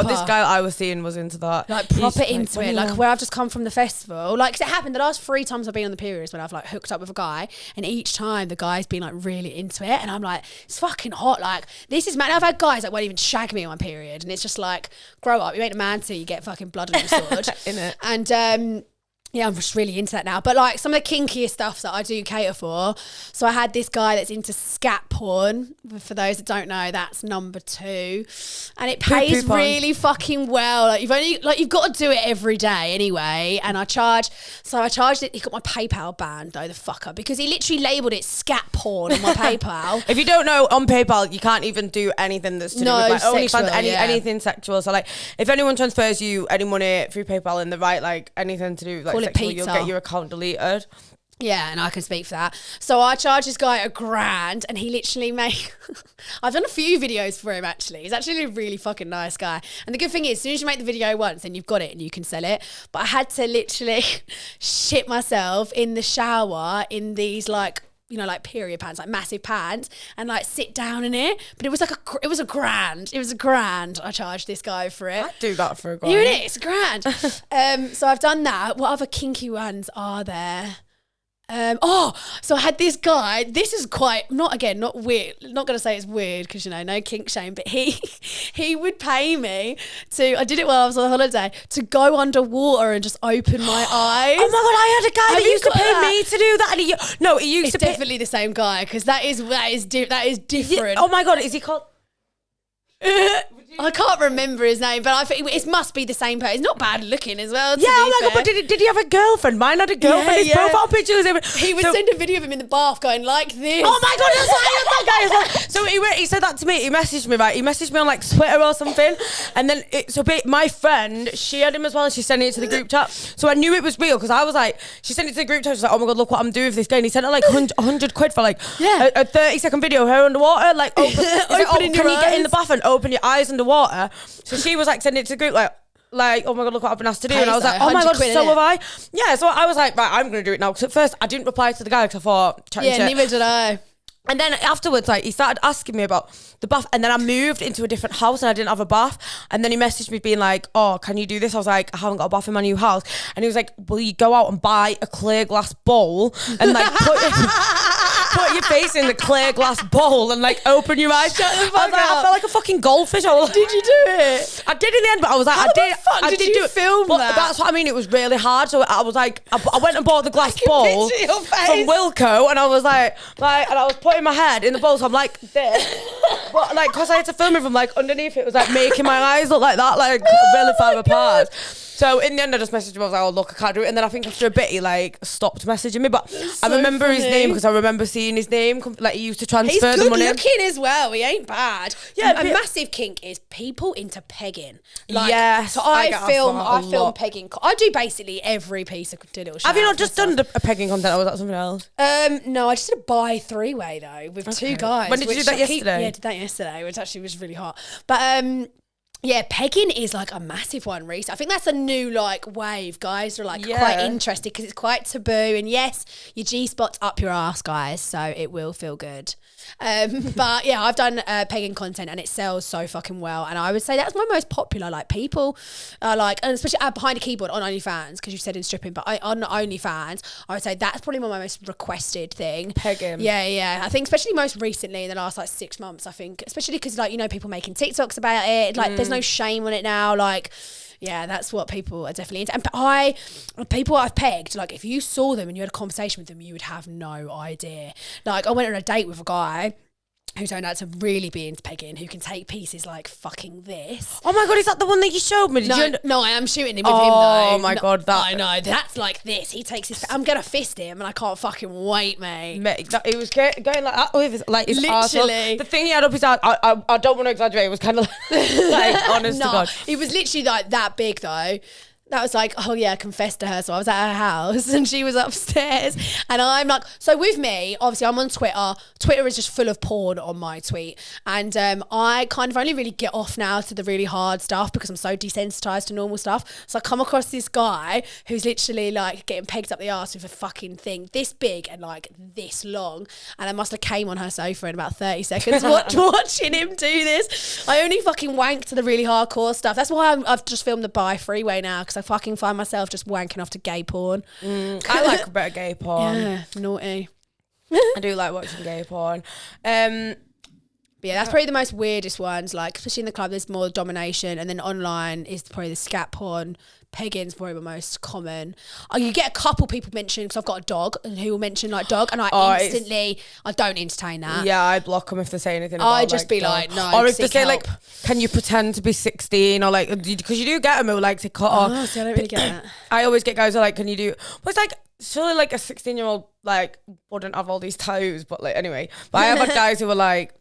this guy I was seeing was into that. Like, proper into it. Like, where I've just come from the festival. Like, 'cause it happened the last 3 times I've been on the periods when I've like hooked up with a guy, and each time the guy's been like really into it, and I'm like, it's fucking hot. Like, this is mad. I've had guys that won't even shag me on my period, and it's just like, grow up. You ain't a man till you get fucking blood on your sword. In it. And yeah, I'm just really into that now. But like, some of the kinkiest stuff that I do cater for. So I had this guy that's into scat porn. For those that don't know, that's number 2, and it pays really fucking well. Like, you've got to do it every day anyway. And I charged it. He got my PayPal banned though, the fucker, because he literally labelled it scat porn on my PayPal. If you don't know, on PayPal you can't even do anything that's to do with like OnlyFans, anything sexual. So like, if anyone transfers you any money through PayPal in the right, like anything to do like sexual, you'll get your account deleted. Yeah, and I can speak for that. So I charged this guy $1,000, and he literally made... I've done a few videos for him, actually. He's actually a really fucking nice guy. And the good thing is, as soon as you make the video once, then you've got it and you can sell it. But I had to literally shit myself in the shower in these, like like period pants, like massive pants, and like sit down in it. But it was like it was a grand. It was a grand. I charged this guy for it. I'd do that for a grand. Here it is, grand. So I've done that. What other kinky ones are there? So I had this guy. This is quite not weird. Not gonna say it's weird because no kink shame. But he would pay me to. I did it while I was on holiday to go underwater and just open my eyes. Oh my god! I had a guy that used to pay me to do that. And he used to. It's definitely the same guy because that is different. Oh my god! Is he called? I can't remember his name, but I think it must be the same person. He's not bad looking as well. Yeah, oh my god! But did he have a girlfriend? Mine had a girlfriend. His profile picture was he would send a video of him in the bath going like this. Oh my god! That's like that guy as well. So he said that to me. He messaged me right. He messaged me on like Twitter or something, and then my friend, she had him as well, and she sent it to the group chat. So I knew it was real because I was like, she sent it to the group chat. She's like, oh my god, look what I'm doing with this guy. And he sent her like 100 quid for like a 30-second video of her underwater, like can you get in the bath and open your eyes underwater? So she was like sending it to the group like oh my god, look what I've been asked to do. And I was like, oh my god, so have I. Yeah, so I was like, right, I'm going to do it now. Because at first I didn't reply to the guy because I thought, neither did I. And then afterwards, like, he started asking me about the bath. And then I moved into a different house and I didn't have a bath. And then he messaged me being like, oh, can you do this? I was like, I haven't got a bath in my new house. And he was like, will you go out and buy a clear glass bowl and like put your face in the clear glass bowl and like open your eyes? I felt like a fucking goldfish. Did you do it? I did in the end, but I was like, How did you film that? That's what I mean. It was really hard. So I was like, I went and bought the glass bowl from Wilco, and I was like, and I was putting my head in the bowl, so I'm like this. But like, because I had to film it from like underneath, it was like making my eyes look like that, like really far apart. So in the end, I just messaged him. I was like, oh, look, I can't do it. And then I think after a bit, he like stopped messaging me. But I remember his name because I remember seeing his name. Like, he used to transfer the money. He's good looking as well. He ain't bad. Yeah, a massive kink is people into pegging. Like, yes. So I film pegging. I do basically every piece of little shit. Have you not just done a pegging content, or was that something else? No, I just did a bi 3-way though with two guys. When did you do that yesterday? Yeah, I did that yesterday, which actually was really hot. But yeah, pegging is like a massive one, Reese. I think that's a new like wave. Guys are like quite interested because it's quite taboo. And yes, your G-spot's up your ass, guys, so it will feel good. But yeah, I've done pegging content and it sells so fucking well. And I would say that's my most popular. Like, people are like, and especially behind a keyboard on OnlyFans, because you said in stripping, but on OnlyFans, I would say that's probably my most requested thing. Pegging. Yeah. I think especially most recently in the last like 6 months, I think, especially because like, people making TikToks about it. Like, there's no shame on it now. Like, yeah, that's what people are definitely into. And people I've pegged, like, if you saw them and you had a conversation with them, you would have no idea. Like, I went on a date with a guy who turned out to really be into pegging, who can take pieces like fucking this. Oh my god, is that the one that you showed me? No, I am shooting him with him though. Oh my god, that I know, that's like this. He takes his. I'm gonna fist him, and I can't fucking wait, mate. It was going like that with like his literally arsehole. The thing he had up his ass. I don't want to exaggerate. It was kind of like honest to God. It was literally like that big though. That was like, oh yeah, I confessed to her. So I was at her house and she was upstairs. And I'm like, so with me, obviously I'm on Twitter. Twitter is just full of porn on my tweet. And I kind of only really get off now to the really hard stuff because I'm so desensitized to normal stuff. So I come across this guy who's literally like getting pegged up the arse with a fucking thing this big and like this long. And I must have came on her sofa in about 30 seconds watching him do this. I only fucking wank to the really hardcore stuff. That's why I've just filmed the bi 3-way now, because I fucking find myself just wanking off to gay porn. I like a bit of gay porn. Yeah, naughty. I do like watching gay porn. But yeah, that's probably the most weirdest ones. Like, especially in the club, there's more domination, and then online is probably the scat porn. Pegging's probably the most common. You get a couple people mention, because I've got a dog, and who will mention like dog, and I don't entertain that. Yeah, I block them if they say anything about I just be dog. like, no. Or if they say like, can you pretend to be 16, or like, because you do get them who like to cut off. Oh, see, I don't really get that. I always get guys who are like, can you do? But it's like, surely like a 16-year-old like wouldn't have all these tattoos, but like anyway. But I have had guys who are like,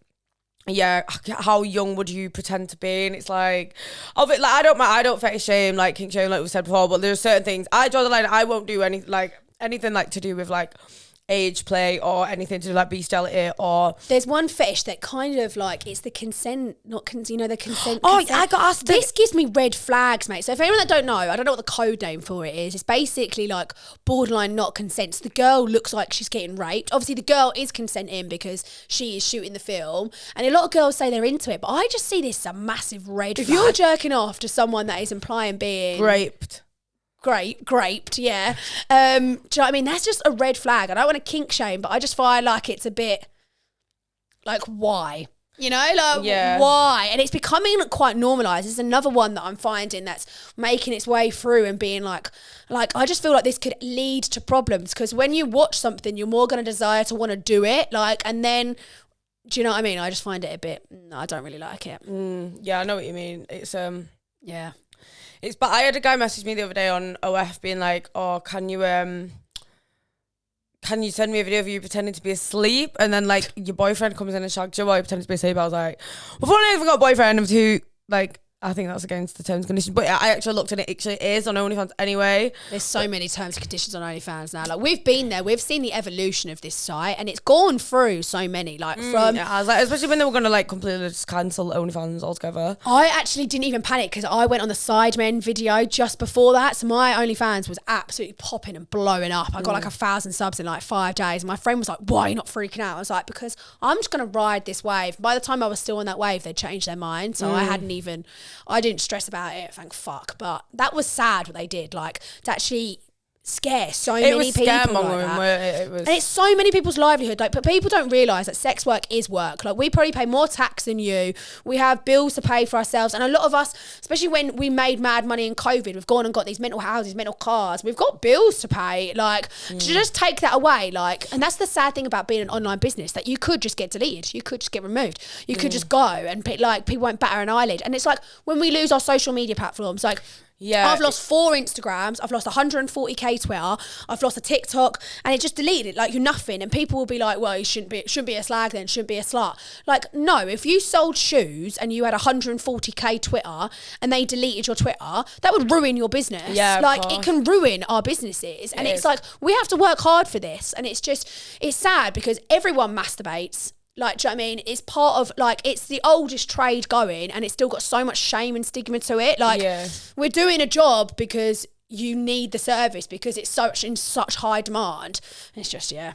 yeah, how young would you pretend to be? And it's like, I don't fetish shame, like kink shame, like we said before, but there's certain things I draw the line. I won't do anything like to do with like age play or anything to do like bestiality or... There's one fetish that kind of like, it's the consent, the consent. Oh, consent. I got asked. This gives me red flags, mate. So for anyone that don't know, I don't know what the code name for it is. It's basically like borderline not consent. So the girl looks like she's getting raped. Obviously the girl is consenting because she is shooting the film. And a lot of girls say they're into it, but I just see this as a massive red flag. If you're jerking off to someone that is implying being... raped, yeah. Do you know what I mean? That's just a red flag. I don't want to kink shame, but I just find like it's a bit like, why? You know, like, why? And it's becoming quite normalised. There's another one that I'm finding that's making its way through and being like, I just feel like this could lead to problems because when you watch something, you're more going to desire to want to do it. Like, and then, do you know what I mean? I just find it a bit, I don't really like it. Yeah, I know what you mean. It's, yeah. But I had a guy message me the other day on OF being like, oh, can you send me a video of you pretending to be asleep? And then like your boyfriend comes in and shags you while you pretend to be asleep. I was like, before I even got a boyfriend, I'm too like, I think that's against the terms and conditions. But I actually looked and it actually is on OnlyFans anyway. There's so many terms and conditions on OnlyFans now. Like we've been there, we've seen the evolution of this site and it's gone through so many. Like from... Yeah, I was like, especially when they were going to like completely just cancel OnlyFans altogether. I actually didn't even panic because I went on the Sidemen video just before that. So my OnlyFans was absolutely popping and blowing up. I got like 1,000 subs in like 5 days. And my friend was like, why are you not freaking out? I was like, because I'm just going to ride this wave. By the time I was still on that wave, they changed their mind. So I didn't stress about it, thank fuck. But that was sad what they did, like to actually scare so many people like that. And it's so many people's livelihood, like, but people don't realise that sex work is work. Like we probably pay more tax than you, we have bills to pay for ourselves, and a lot of us, especially when we made mad money in COVID, we've gone and got these mental houses, mental cars, we've got bills to pay, like to just take that away, like, and that's the sad thing about being an online business, that you could just get deleted, you could just get removed, you could just go and like people won't batter an eyelid. And it's like when we lose our social media platforms, like I've lost 4 Instagrams, I've lost 140k Twitter, I've lost a TikTok, and it just deleted, like you're nothing. And people will be like, well, you shouldn't be a slag then, shouldn't be a slut. Like, no, if you sold shoes and you had 140k Twitter and they deleted your Twitter, that would ruin your business. Yeah, like it can ruin our businesses. And it's like, we have to work hard for this. And it's sad because everyone masturbates. Like, do you know what I mean? It's part of, like, it's the oldest trade going and it's still got so much shame and stigma to it. Like, we're doing a job because you need the service because it's in such high demand. It's just, Yeah,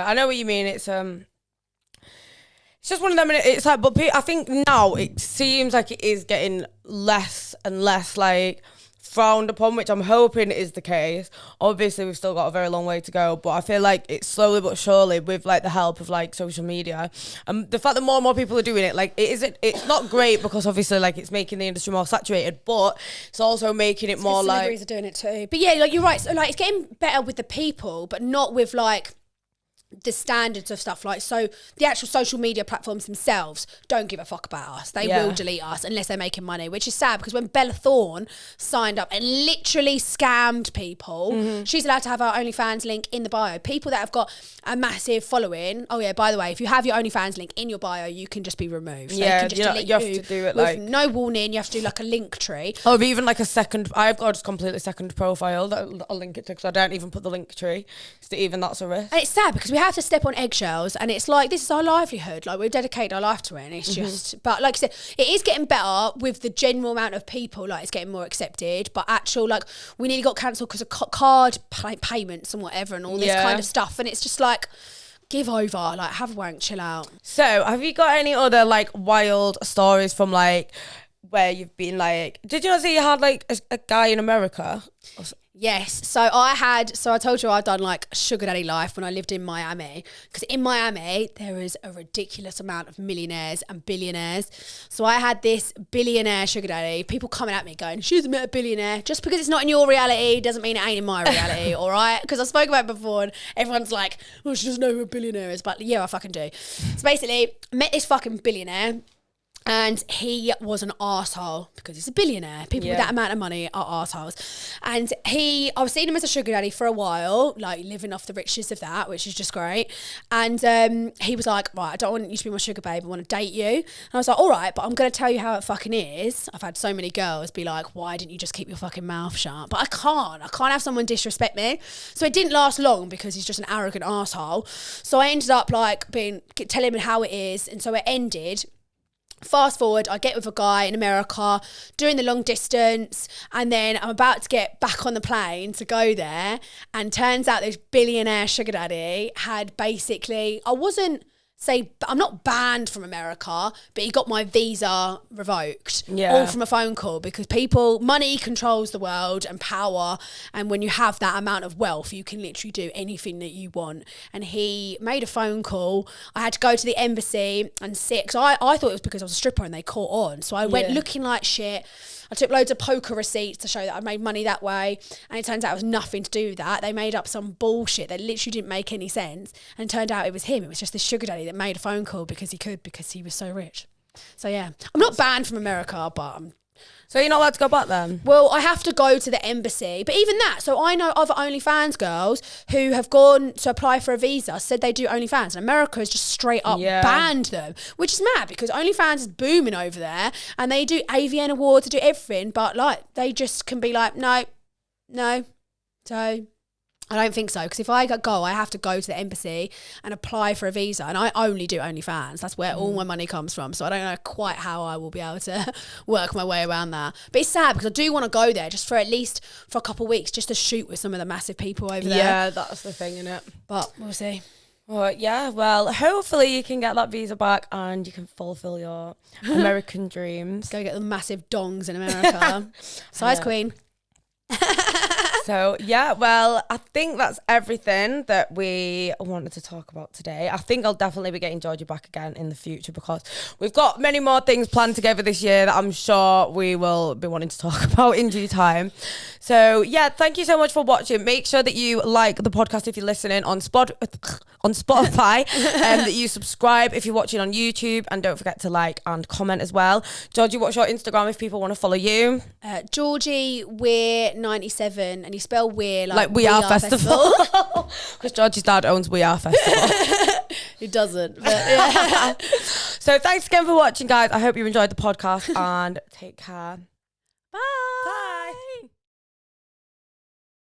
I know what you mean. It's just one of them, it's like, but I think now it seems like it is getting less and less, like, frowned upon, which I'm hoping is the case. Obviously we've still got a very long way to go, but I feel like it's slowly but surely, with like the help of like social media and the fact that more and more people are doing it, like it's not great because obviously like it's making the industry more saturated, but it's also making it more like celebrities are doing it too. But yeah, like you're right, so like it's getting better with the people, but not with like the standards of stuff. Like, so the actual social media platforms themselves don't give a fuck about us. They will delete us unless they're making money, which is sad because when Bella Thorne signed up and literally scammed people, she's allowed to have her OnlyFans link in the bio. People that have got a massive following, oh yeah, by the way, if you have your OnlyFans link in your bio, you can just be removed. Yeah, they can just delete you have to do it like no warning. You have to do like a link tree. Or even like a second, I've got a completely second profile that I'll link it to because I don't even put the link tree. So even that's a risk. And it's sad because we have to step on eggshells, and it's like, this is our livelihood, like we've dedicated our life to it, and it's just, but like I said, it is getting better with the general amount of people, like it's getting more accepted, but actual, like, we nearly got cancelled because of card payments and whatever and all this kind of stuff, and it's just like, give over, like have a wank, chill out. So have you got any other like wild stories from like where you've been, like, did you not say you had like a guy in America? Yes, so I told you I'd done like sugar daddy life when I lived in Miami, because in Miami there is a ridiculous amount of millionaires and billionaires. So I had this billionaire sugar daddy, people coming at me going, she's met a billionaire. Just because it's not in your reality doesn't mean it ain't in my reality, all right? Because I spoke about it before and everyone's like, oh, she doesn't know who a billionaire is, but yeah, I fucking do. So basically, met this fucking billionaire. And he was an arsehole because he's a billionaire. People with that amount of money are arseholes. And I was seeing him as a sugar daddy for a while, like living off the riches of that, which is just great. And he was like, right, I don't want you to be my sugar babe. I want to date you. And I was like, all right, but I'm going to tell you how it fucking is. I've had so many girls be like, why didn't you just keep your fucking mouth shut? But I can't have someone disrespect me. So it didn't last long because he's just an arrogant arsehole. So I ended up like telling him how it is. And so it ended. Fast forward, I get with a guy in America doing the long distance, and then I'm about to get back on the plane to go there, and turns out this billionaire sugar daddy had basically, I'm not banned from America, but he got my visa revoked, all from a phone call, because money controls the world and power, and when you have that amount of wealth, you can literally do anything that you want. And he made a phone call. I had to go to the embassy and sit, because I thought it was because I was a stripper and they caught on. So I went looking like shit. I took loads of poker receipts to show that I'd made money that way, and it turns out it was nothing to do with that. They made up some bullshit that literally didn't make any sense, and it turned out it was him. It was just this sugar daddy that made a phone call because he was so rich. So yeah, I'm not banned from America, but So you're not allowed to go back then? Well, I have to go to the embassy. But even that, so I know other OnlyFans girls who have gone to apply for a visa, said they do OnlyFans, and America has just straight up banned them, which is mad because OnlyFans is booming over there, and they do AVN awards, they do everything, but like they just can be like, no. So I don't think so, because if I go, I have to go to the embassy and apply for a visa, and I only do OnlyFans. That's where all my money comes from. So I don't know quite how I will be able to work my way around that. But it's sad because I do want to go there just for at least for a couple of weeks, just to shoot with some of the massive people over there. Yeah, that's the thing, innit? But we'll see. Well, hopefully you can get that visa back and you can fulfill your American dreams. Go get the massive dongs in America. Size queen. So, I think that's everything that we wanted to talk about today. I think I'll definitely be getting Georgie back again in the future because we've got many more things planned together this year that I'm sure we will be wanting to talk about in due time. So, thank you so much for watching. Make sure that you like the podcast if you're listening on Spotify, and that you subscribe if you're watching on YouTube, and don't forget to like and comment as well. Georgie, what's your Instagram if people want to follow you? Georgie Weare 97, and you spell Weare like We Are Festival. Because Georgie's dad owns We Are Festival. He doesn't. But yeah. So thanks again for watching, guys. I hope you enjoyed the podcast and take care. Bye.